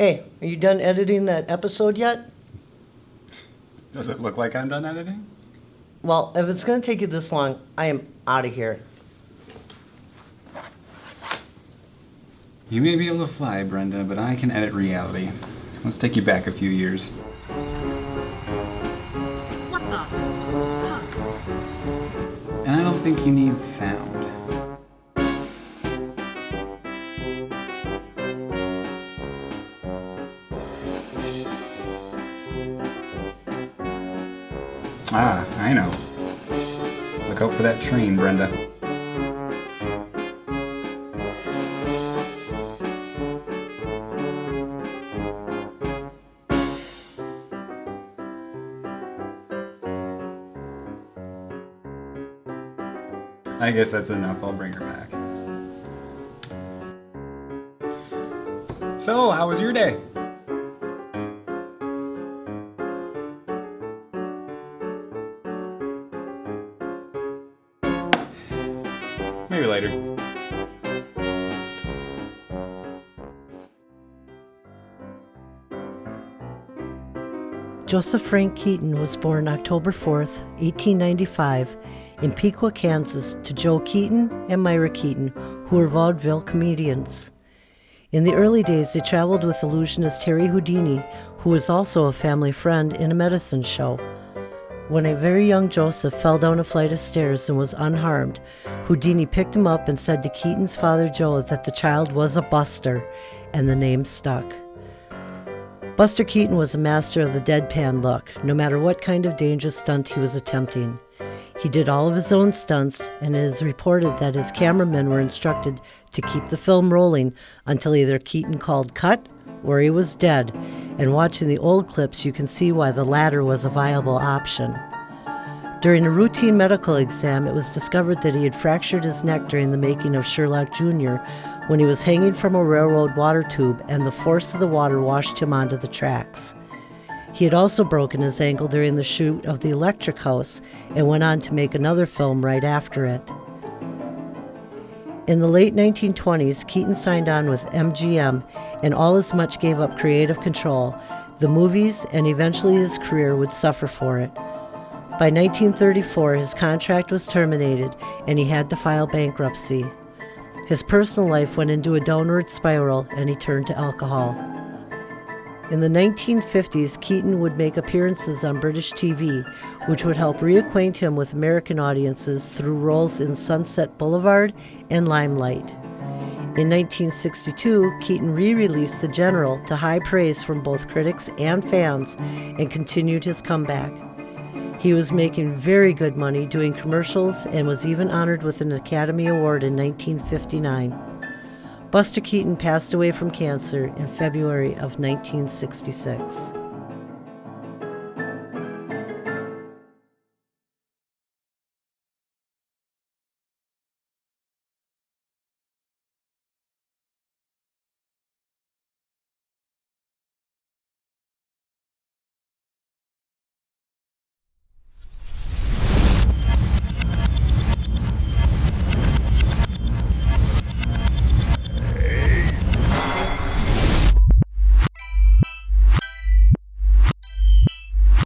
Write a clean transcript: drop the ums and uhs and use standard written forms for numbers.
Hey, are you done editing that episode yet? Does it look like I'm done editing? Well, if it's going to take you this long, I am out of here. You may be able to fly, Brenda, but I can edit reality. Let's take you back a few years. What the? Huh. And I don't think you need sound. Ah, I know. Look out for that train, Brenda. I guess that's enough. I'll bring her back. So, how was your day? Maybe later. Joseph Frank Keaton was born October 4th, 1895, in Pequot, Kansas, to Joe Keaton and Myra Keaton, who were vaudeville comedians. In the early days, they traveled with illusionist Harry Houdini, who was also a family friend, in a medicine show. When a very young Joseph fell down a flight of stairs and was unharmed, Houdini picked him up and said to Keaton's father Joe that the child was a buster, and the name stuck. Buster Keaton was a master of the deadpan look, no matter what kind of dangerous stunt he was attempting. He did all of his own stunts, and it is reported that his cameramen were instructed to keep the film rolling until either Keaton called cut or he was dead, and watching the old clips you can see why the latter was a viable option. During a routine medical exam, it was discovered that he had fractured his neck during the making of Sherlock Jr. when he was hanging from a railroad water tube and the force of the water washed him onto the tracks. He had also broken his ankle during the shoot of The Electric House and went on to make another film right after it. In the late 1920s, Keaton signed on with MGM and all as much gave up creative control. The movies and eventually his career would suffer for it. By 1934, his contract was terminated and he had to file bankruptcy. His personal life went into a downward spiral and he turned to alcohol. In the 1950s, Keaton would make appearances on British TV, which would help reacquaint him with American audiences through roles in Sunset Boulevard and Limelight. In 1962, Keaton re-released The General to high praise from both critics and fans and continued his comeback. He was making very good money doing commercials and was even honored with an Academy Award in 1959. Buster Keaton passed away from cancer in February of 1966.